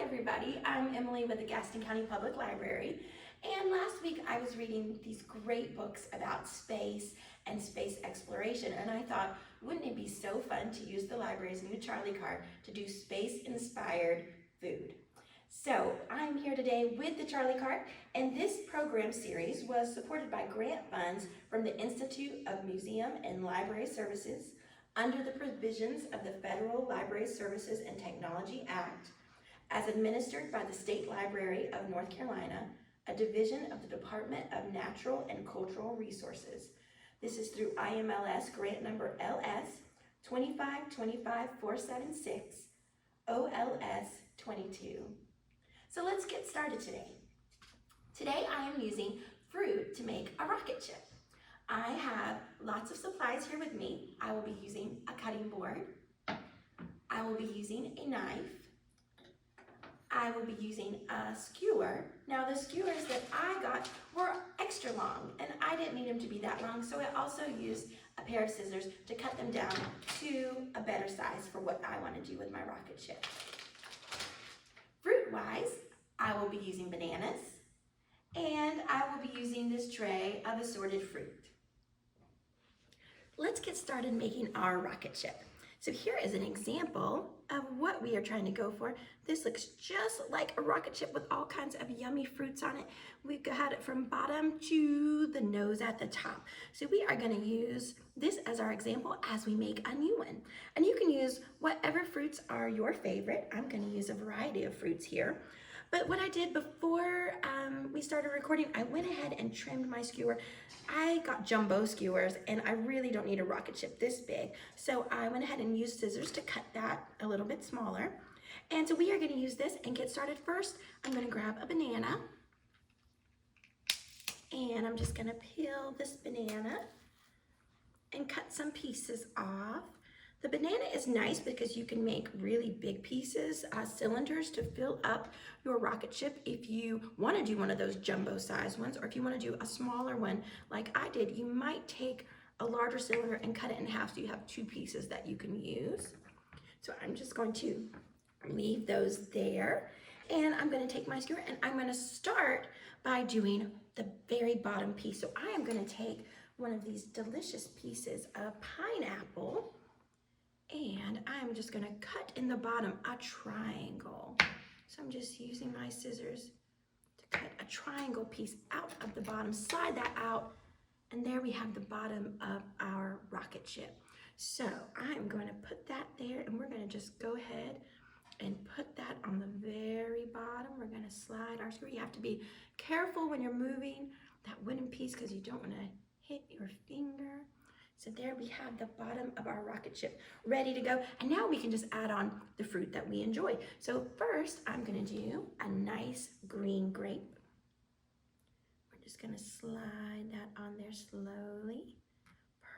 everybody. I'm Emily with the Gaston County Public Library. And last week I was reading these great books about space and space exploration. And I thought, wouldn't it be so fun to use the library's new Charlie card to do space-inspired food? So I'm here today with the Charlie card, and this program series was supported by grant funds from the Institute of Museum and Library Services under the provisions of the Federal Library Services and Technology Act, as administered by the State Library of North Carolina, a division of the Department of Natural and Cultural Resources. This is through IMLS grant number LS 2525476 OLS 22. So let's get started today. Today I am using fruit to make a rocket ship. I have lots of supplies here with me. I will be using a cutting board. I will be using a knife. I will be using a skewer. Now the skewers that I got were extra long and I didn't need them to be that long, so I also used a pair of scissors to cut them down to a better size for what I want to do with my rocket ship. Fruit-wise, I will be using bananas and I will be using this tray of assorted fruit. Let's get started making our rocket ship. So here is an example of what we are trying to go for. This looks just like a rocket ship with all kinds of yummy fruits on it. We've got it from bottom to the nose at the top. So we are going to use this as our example as we make a new one. And you can use whatever fruits are your favorite. I'm going to use a variety of fruits here. But what I did before we started recording, I went ahead and trimmed my skewer. I got jumbo skewers and I really don't need a rocket ship this big. So I went ahead and used scissors to cut that a little bit smaller. And so we are going to use this and get started. First, I'm going to grab a banana and I'm just going to peel this banana and cut some pieces off. The banana is nice because you can make really big pieces, cylinders to fill up your rocket ship if you want to do one of those jumbo size ones, or if you want to do a smaller one like I did, you might take a larger cylinder and cut it in half so you have two pieces that you can use. So I'm just going to leave those there, and I'm going to take my skewer and I'm going to start by doing the very bottom piece. So I am going to take one of these delicious pieces of pineapple, and I'm just gonna cut in the bottom a triangle. So I'm just using my scissors to cut a triangle piece out of the bottom, slide that out, and there we have the bottom of our rocket ship. So I'm going to put that there, and we're gonna just go ahead and put that on the very bottom. We're gonna slide our screw. You have to be careful when you're moving that wooden piece because you don't wanna hit your finger. So there we have the bottom of our rocket ship ready to go. And now we can just add on the fruit that we enjoy. So first I'm gonna do a nice green grape. We're just gonna slide that on there slowly.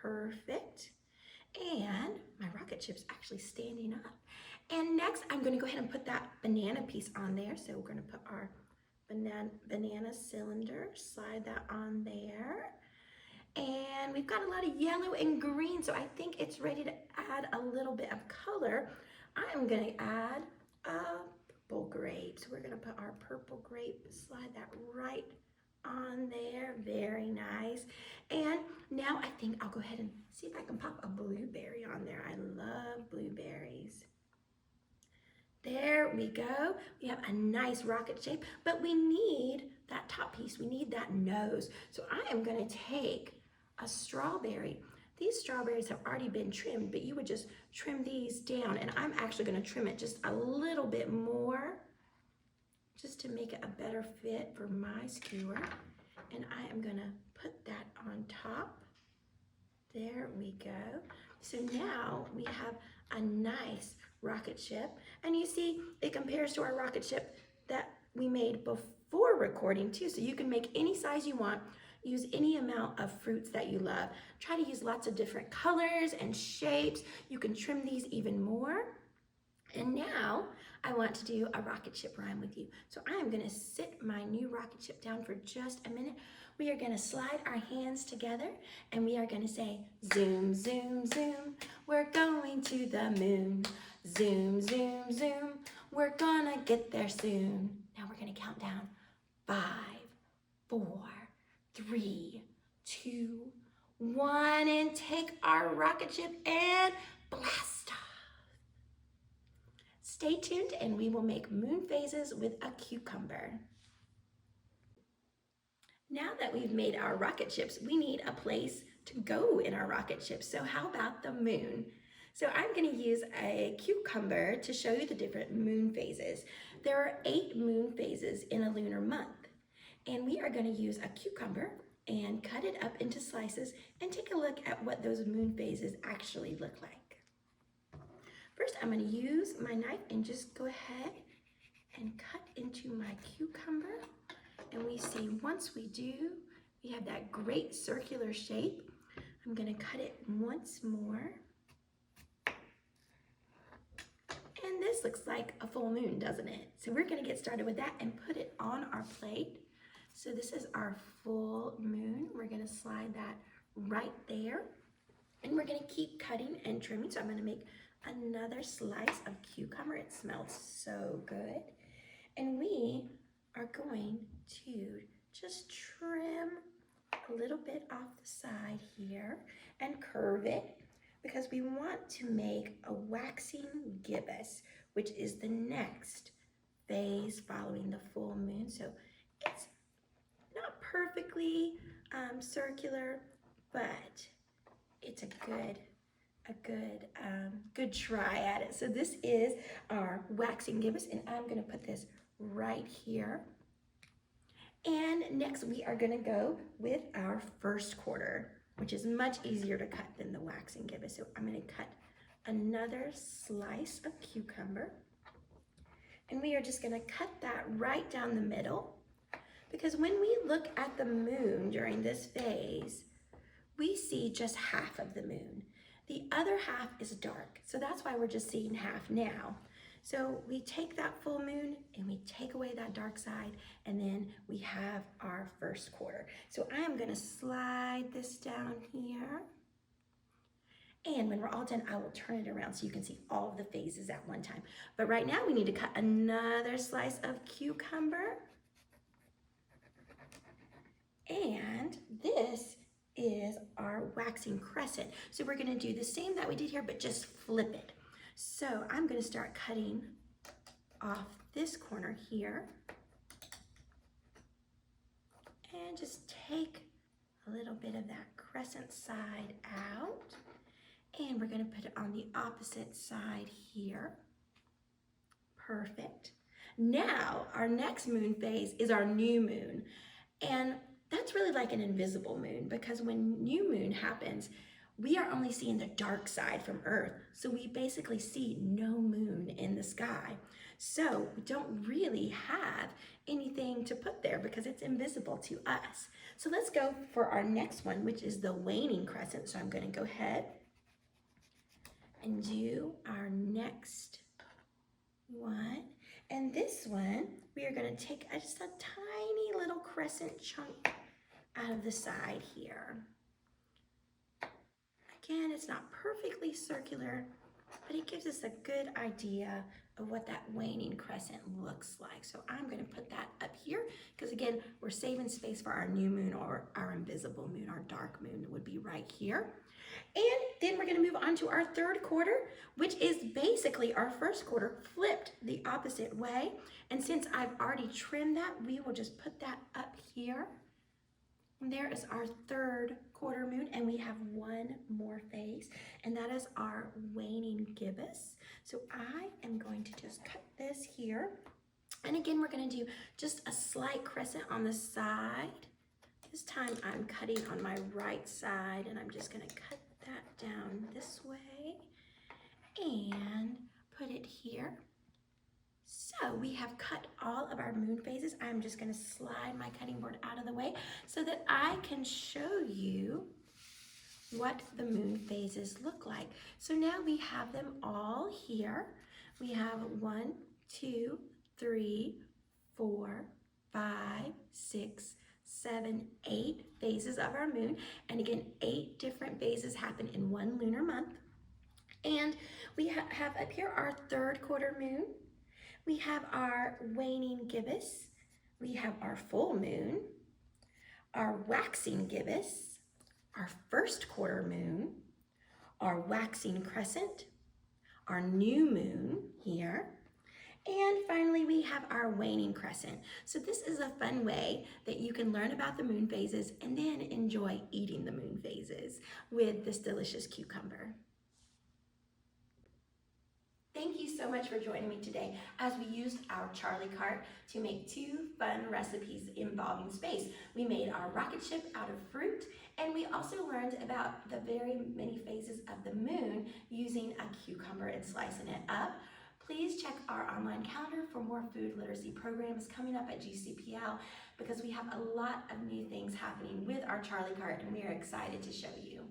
Perfect. And my rocket ship's actually standing up. And next I'm gonna go ahead and put that banana piece on there. So we're gonna put our banana cylinder, slide that on there. And we've got a lot of yellow and green, so I think it's ready to add a little bit of color. I'm gonna add a purple grape. So we're gonna put our purple grape, slide that right on there, very nice. And now I think I'll go ahead and see if I can pop a blueberry on there. I love blueberries. There we go. We have a nice rocket shape, but we need that top piece. We need that nose. So I am gonna take a strawberry. These strawberries have already been trimmed, but you would just trim these down, and I'm actually gonna trim it just a little bit more just to make it a better fit for my skewer. And I am gonna put that on top. There we go. So now we have a nice rocket ship, and you see it compares to our rocket ship that we made before recording too. So you can make any size you want. Use any amount of fruits that you love. Try to use lots of different colors and shapes. You can trim these even more. And now I want to do a rocket ship rhyme with you. So I am gonna sit my new rocket ship down for just a minute. We are gonna slide our hands together and we are gonna say, zoom, zoom, zoom, we're going to the moon. Zoom, zoom, zoom, We're gonna get there soon. Now we're gonna count down. 5, 4, 3, 2, 1, and take our rocket ship and blast off. Stay tuned and we will make moon phases with a cucumber. Now that we've made our rocket ships, we need a place to go in our rocket ships. So how about the moon? So I'm going to use a cucumber to show you the different moon phases. There are 8 moon phases in a lunar month. And we are going to use a cucumber and cut it up into slices and take a look at what those moon phases actually look like. First, I'm going to use my knife and just go ahead and cut into my cucumber. And we see once we do, we have that great circular shape. I'm going to cut it once more. And this looks like a full moon, doesn't it? So we're going to get started with that and put it on our plate. So this is our full moon. We're going to slide that right there. And we're going to keep cutting and trimming. So I'm going to make another slice of cucumber. It smells so good. And we are going to just trim a little bit off the side here and curve it because we want to make a waxing gibbous, which is the next phase following the full moon. So it's not perfectly circular, but it's a good try at it. So this is our waxing gibbous, and I'm going to put this right here. And next we are going to go with our first quarter, which is much easier to cut than the waxing gibbous. So I'm going to cut another slice of cucumber, and we are just going to cut that right down the middle, because when we look at the moon during this phase, we see just half of the moon. The other half is dark, so that's why we're just seeing half now. So we take that full moon and we take away that dark side, and then we have our first quarter. So I am going to slide this down here. And when we're all done, I will turn it around so you can see all of the phases at one time. But right now we need to cut another slice of cucumber. And this is our waxing crescent. So we're going to do the same that we did here, but just flip it. So I'm going to start cutting off this corner here and just take a little bit of that crescent side out, and we're going to put it on the opposite side here. Perfect. Now our next moon phase is our new moon, and that's really like an invisible moon, because when new moon happens, we are only seeing the dark side from Earth. So we basically see no moon in the sky. So we don't really have anything to put there because it's invisible to us. So let's go for our next one, which is the waning crescent. So I'm going to go ahead and do our next one. And this one, we are going to take just a tiny little crescent chunk out of the side here. Again, it's not perfectly circular, but it gives us a good idea of what that waning crescent looks like. So I'm going to put that up here because, again, we're saving space for our new moon or our invisible moon. Our dark moon would be right here. And then we're going to move on to our third quarter, which is basically our first quarter flipped the opposite way. And since I've already trimmed that, we will just put that up here. And there is our third quarter moon, and we have one more phase, and that is our waning gibbous. So I am going to just cut this here. And again, we're going to do just a slight crescent on the side. This time I'm cutting on my right side, and I'm just going to cut that down this way and put it here. So we have cut all of our moon phases. I'm just going to slide my cutting board out of the way so that I can show you what the moon phases look like. So now we have them all here. We have 1, 2, 3, 4, 5, 6, 7, 8 phases of our moon. And again, 8 different phases happen in one lunar month. And we have up here our third quarter moon. We have our waning gibbous. We have our full moon, our waxing gibbous, our first quarter moon, our waxing crescent, our new moon here, and finally we have our waning crescent. So this is a fun way that you can learn about the moon phases and then enjoy eating the moon phases with this delicious cucumber. Thank you so much for joining me today as we used our Charlie cart to make 2 fun recipes involving space. We made our rocket ship out of fruit, and we also learned about the very many phases of the moon using a cucumber and slicing it up. Please check our online calendar for more food literacy programs coming up at GCPL because we have a lot of new things happening with our Charlie cart and we are excited to show you.